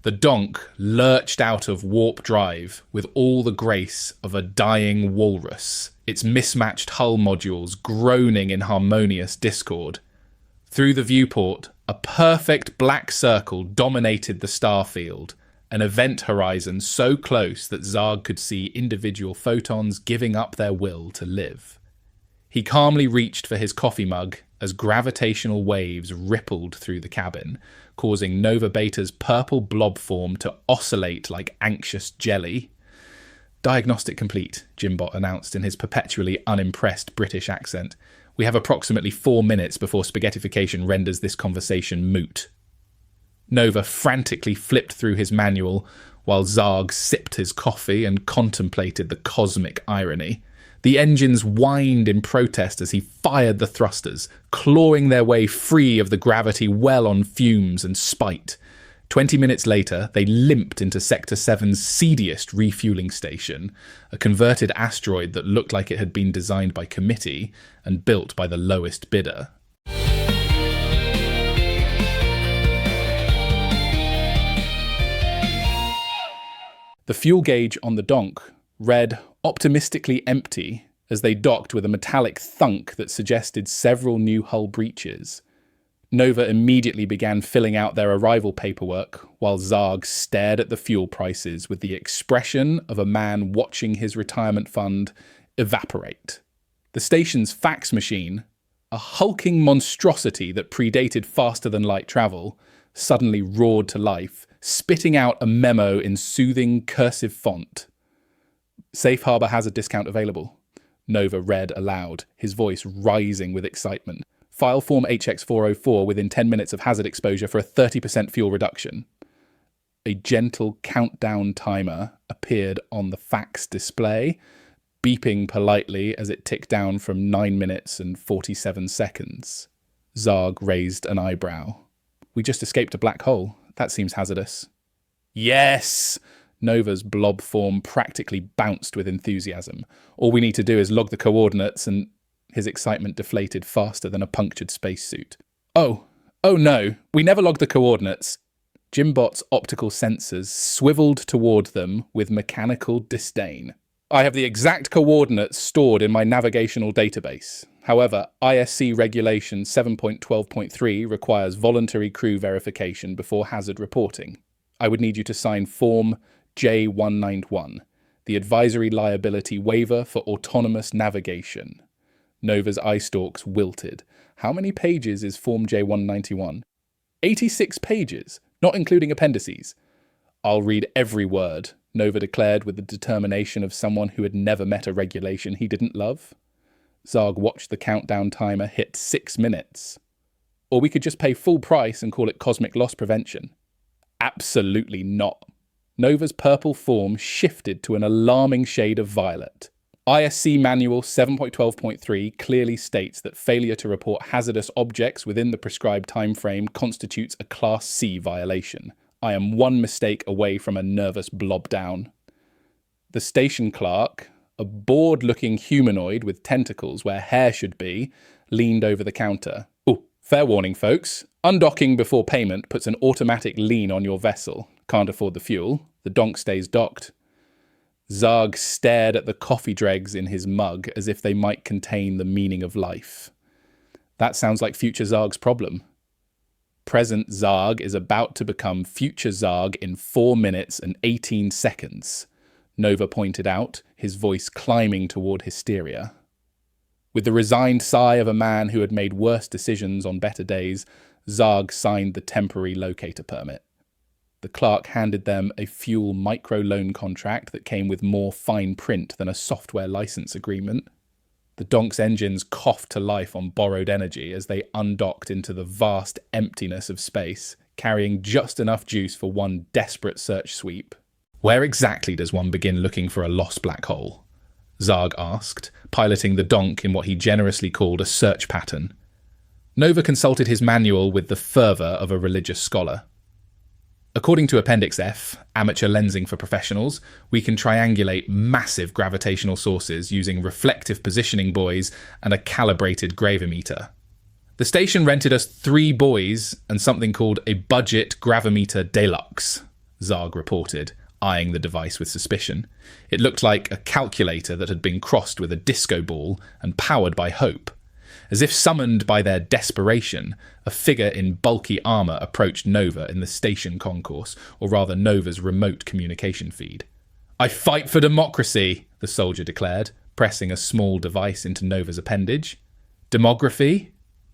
The donk lurched out of warp drive with all the grace of a dying walrus, its mismatched hull modules groaning in harmonious discord. Through the viewport, a perfect black circle dominated the star field, an event horizon so close that Zarg could see individual photons giving up their will to live. He calmly reached for his coffee mug as gravitational waves rippled through the cabin, causing Nova Beta's purple blob form to oscillate like anxious jelly. "Diagnostic complete," J.I.M-BOT announced in his perpetually unimpressed British accent. "We have approximately 4 minutes before spaghettification renders this conversation moot." Nova frantically flipped through his manual while Zarg sipped his coffee and contemplated the cosmic irony. The engines whined in protest as he fired the thrusters, clawing their way free of the gravity well on fumes and spite. 20 minutes later, they limped into Sector 7's seediest refueling station, a converted asteroid that looked like it had been designed by committee and built by the lowest bidder. The fuel gauge on the donk read optimistically empty as they docked with a metallic thunk that suggested several new hull breaches. Nova immediately began filling out their arrival paperwork while Zarg stared at the fuel prices with the expression of a man watching his retirement fund evaporate. The station's fax machine, a hulking monstrosity that predated faster-than-light travel, suddenly roared to life, spitting out a memo in soothing cursive font. "Safe Harbor hazard discount available," Nova read aloud, his voice rising with excitement. "File form HX404 within 10 minutes of hazard exposure for a 30% fuel reduction." A gentle countdown timer appeared on the fax display, beeping politely as it ticked down from 9 minutes and 47 seconds. Zarg raised an eyebrow. "We just escaped a black hole. That seems hazardous." "Yes!" Nova's blob form practically bounced with enthusiasm. "All we need to do is log the coordinates and..." His excitement deflated faster than a punctured spacesuit. Oh no, we never logged the coordinates." J.I.M-BOT's optical sensors swiveled toward them with mechanical disdain. "I have the exact coordinates stored in my navigational database. However, ISC Regulation 7.12.3 requires voluntary crew verification before hazard reporting. I would need you to sign Form J191, the Advisory Liability Waiver for Autonomous Navigation." Nova's eye stalks wilted. "How many pages is Form J191? 86 pages, not including appendices." "I'll read every word," Nova declared with the determination of someone who had never met a regulation he didn't love. Zarg watched the countdown timer hit 6 minutes. "Or we could just pay full price and call it cosmic loss prevention." "Absolutely not." Nova's purple form shifted to an alarming shade of violet. ISC Manual 7.12.3 clearly states that failure to report hazardous objects within the prescribed timeframe constitutes a Class C violation. I am one mistake away from a nervous blob down. The station clerk, a bored-looking humanoid with tentacles where hair should be, leaned over the counter. "Oh, fair warning, folks. Undocking before payment puts an automatic lien on your vessel. Can't afford the fuel. The donk stays docked." Zarg stared at the coffee dregs in his mug as if they might contain the meaning of life. That sounds like future Zarg's problem. Present Zarg is about to become future Zarg in 4 minutes and 18 seconds, Nova pointed out, his voice climbing toward hysteria. With the resigned sigh of a man who had made worse decisions on better days, Zarg signed the temporary locator permit. The clerk handed them a fuel microloan contract that came with more fine print than a software license agreement. The donk's engines coughed to life on borrowed energy as they undocked into the vast emptiness of space, carrying just enough juice for one desperate search sweep. "Where exactly does one begin looking for a lost black hole?" Zarg asked, piloting the donk in what he generously called a search pattern. Nova consulted his manual with the fervour of a religious scholar. "According to Appendix F, Amateur Lensing for Professionals, we can triangulate massive gravitational sources using reflective positioning buoys and a calibrated gravimeter. The station rented us 3 buoys and something called a budget gravimeter deluxe," Zarg reported, eyeing the device with suspicion. It looked like a calculator that had been crossed with a disco ball and powered by hope. As if summoned by their desperation, a figure in bulky armour approached Nova in the station concourse, or rather Nova's remote communication feed. "I fight for democracy," the soldier declared, pressing a small device into Nova's appendage. "Demography?"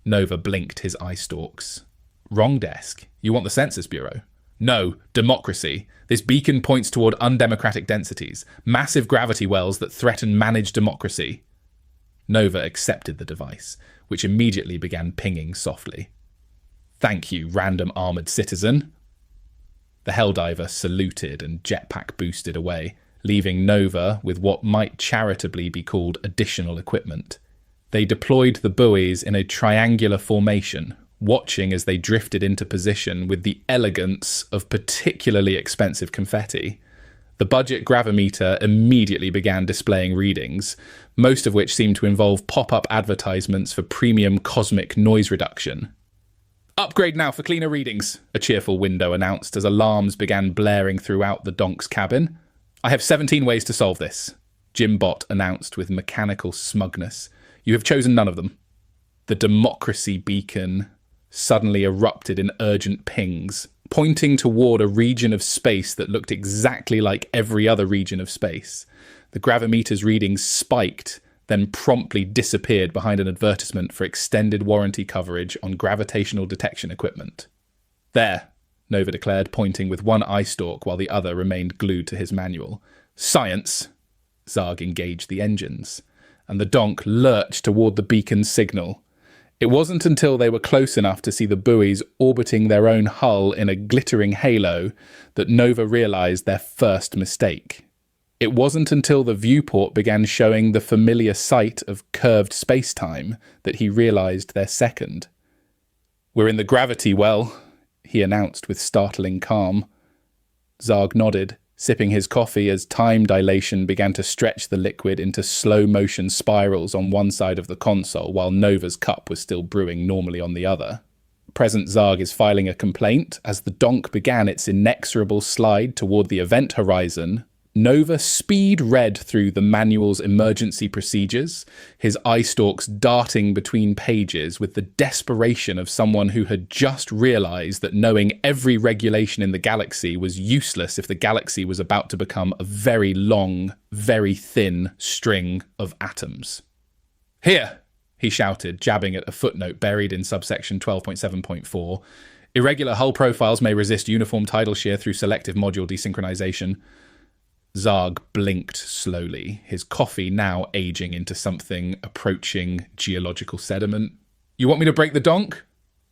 Nova blinked his eye stalks. "Wrong desk. You want the Census Bureau?" "No, democracy. This beacon points toward undemocratic densities, massive gravity wells that threaten managed democracy." Nova accepted the device, which immediately began pinging softly. "Thank you, random armoured citizen." The Helldiver saluted and jetpack boosted away, leaving Nova with what might charitably be called additional equipment. They deployed the buoys in a triangular formation, watching as they drifted into position with the elegance of particularly expensive confetti. The budget gravimeter immediately began displaying readings, most of which seemed to involve pop-up advertisements for premium cosmic noise reduction. "Upgrade now for cleaner readings," a cheerful window announced as alarms began blaring throughout the donk's cabin. "I have 17 ways to solve this," J.I.M-BOT announced with mechanical smugness. "You have chosen none of them." The democracy beacon suddenly erupted in urgent pings, pointing toward a region of space that looked exactly like every other region of space. The gravimeter's readings spiked, then promptly disappeared behind an advertisement for extended warranty coverage on gravitational detection equipment. "There," Nova declared, pointing with one eye stalk while the other remained glued to his manual. "Science!" Zarg engaged the engines, and the donk lurched toward the beacon's signal. It wasn't until they were close enough to see the buoys orbiting their own hull in a glittering halo that Nova realised their first mistake. It wasn't until the viewport began showing the familiar sight of curved space-time that he realised their second. "We're in the gravity well," he announced with startling calm. Zarg nodded, sipping his coffee as time dilation began to stretch the liquid into slow-motion spirals on one side of the console while Nova's cup was still brewing normally on the other. Present Zarg is filing a complaint as the donk began its inexorable slide toward the event horizon. Nova speed read through the manual's emergency procedures, his eye stalks darting between pages with the desperation of someone who had just realised that knowing every regulation in the galaxy was useless if the galaxy was about to become a very long, very thin string of atoms. "Here!" he shouted, jabbing at a footnote buried in subsection 12.7.4. "Irregular hull profiles may resist uniform tidal shear through selective module desynchronization." Zarg blinked slowly, his coffee now aging into something approaching geological sediment. "You want me to break the donk?"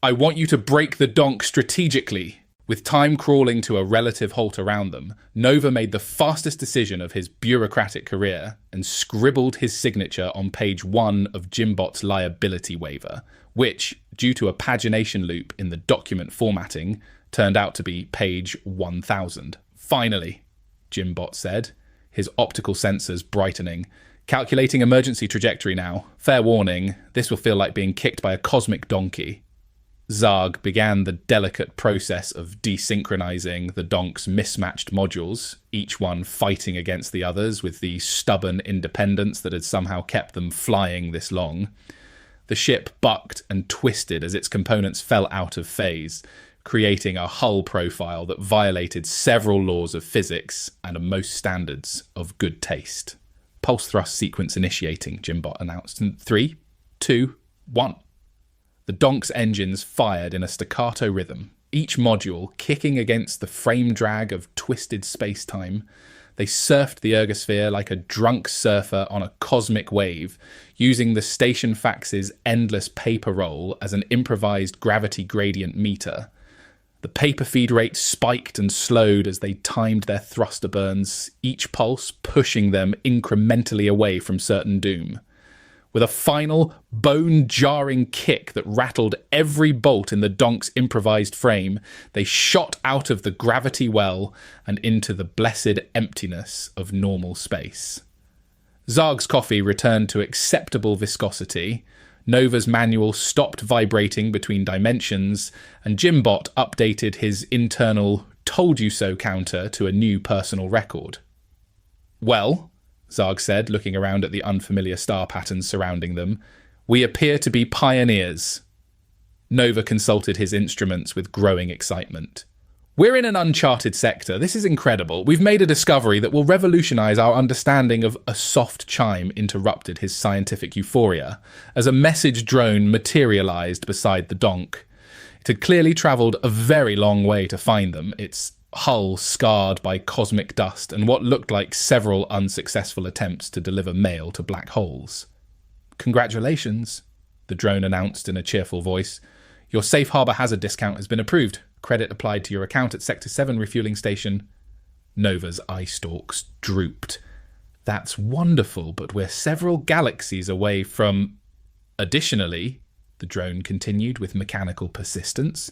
"I want you to break the donk strategically." With time crawling to a relative halt around them, Nova made the fastest decision of his bureaucratic career and scribbled his signature on page 1 of J.I.M-BOT's liability waiver, which, due to a pagination loop in the document formatting, turned out to be page 1000. "Finally," J.I.M-BOT said, his optical sensors brightening. "Calculating emergency trajectory now. Fair warning, this will feel like being kicked by a cosmic donkey." Zarg began the delicate process of desynchronizing the donk's mismatched modules, each one fighting against the others with the stubborn independence that had somehow kept them flying this long. The ship bucked and twisted as its components fell out of phase, creating a hull profile that violated several laws of physics and most standards of good taste. "Pulse thrust sequence initiating," J.I.M-BOT announced. In 3, 2, 1. The donk's engines fired in a staccato rhythm, each module kicking against the frame drag of twisted space-time. They surfed the ergosphere like a drunk surfer on a cosmic wave, using the station fax's endless paper roll as an improvised gravity gradient meter. The paper feed rate spiked and slowed as they timed their thruster burns, each pulse pushing them incrementally away from certain doom. With a final, bone-jarring kick that rattled every bolt in the donk's improvised frame, they shot out of the gravity well and into the blessed emptiness of normal space. Zarg's coffee returned to acceptable viscosity, Nova's manual stopped vibrating between dimensions, and J.I.M-BOT updated his internal told you so counter to a new personal record. Well, Zarg said, looking around at the unfamiliar star patterns surrounding them, we appear to be pioneers. Nova consulted his instruments with growing excitement. We're in an uncharted sector. This is incredible. We've made a discovery that will revolutionize our understanding of a soft chime interrupted his scientific euphoria as a message drone materialized beside the donk. It had clearly traveled a very long way to find them, its hull scarred by cosmic dust and what looked like several unsuccessful attempts to deliver mail to black holes. Congratulations, the drone announced in a cheerful voice. Your safe harbor hazard discount has been approved. Credit applied to your account at Sector 7 refueling station. Nova's eye stalks drooped. That's wonderful, but we're several galaxies away from... Additionally, the drone continued with mechanical persistence,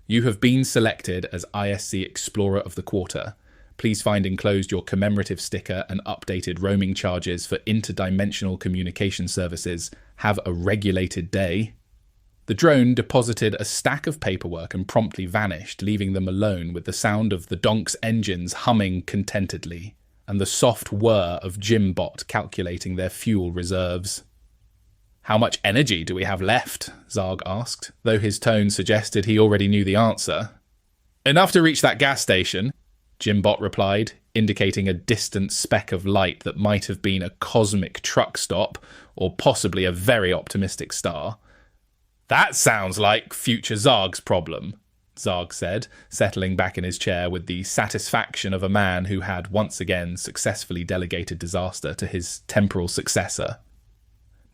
you have been selected as ISC Explorer of the Quarter. Please find enclosed your commemorative sticker and updated roaming charges for interdimensional communication services. Have a regulated day. The drone deposited a stack of paperwork and promptly vanished, leaving them alone with the sound of the donk's engines humming contentedly and the soft whir of J.I.M-BOT calculating their fuel reserves. How much energy do we have left? Zarg asked, though his tone suggested he already knew the answer. Enough to reach that gas station, J.I.M-BOT replied, indicating a distant speck of light that might have been a cosmic truck stop or possibly a very optimistic star. That sounds like future Zarg's problem, Zarg said, settling back in his chair with the satisfaction of a man who had once again successfully delegated disaster to his temporal successor.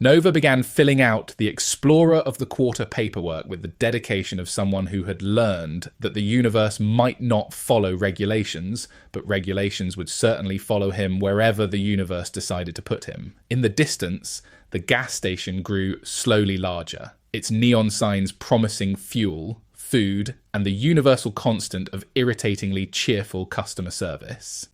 Nova began filling out the Explorer of the Quarter paperwork with the dedication of someone who had learned that the universe might not follow regulations, but regulations would certainly follow him wherever the universe decided to put him. In the distance, the gas station grew slowly larger, its neon signs promising fuel, food, and the universal constant of irritatingly cheerful customer service.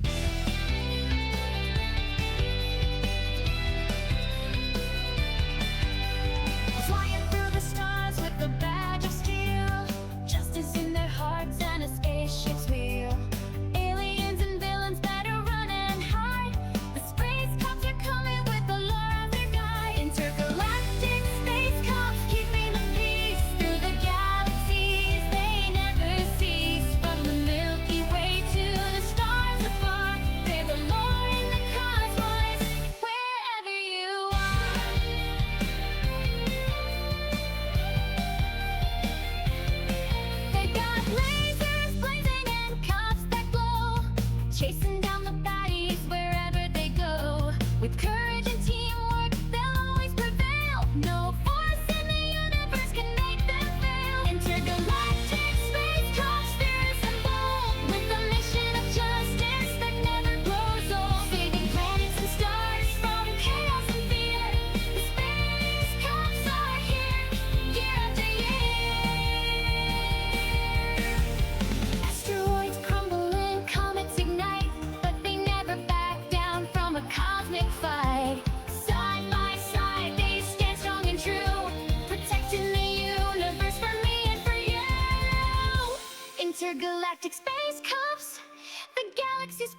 Intergalactic Space Cops, the galaxy's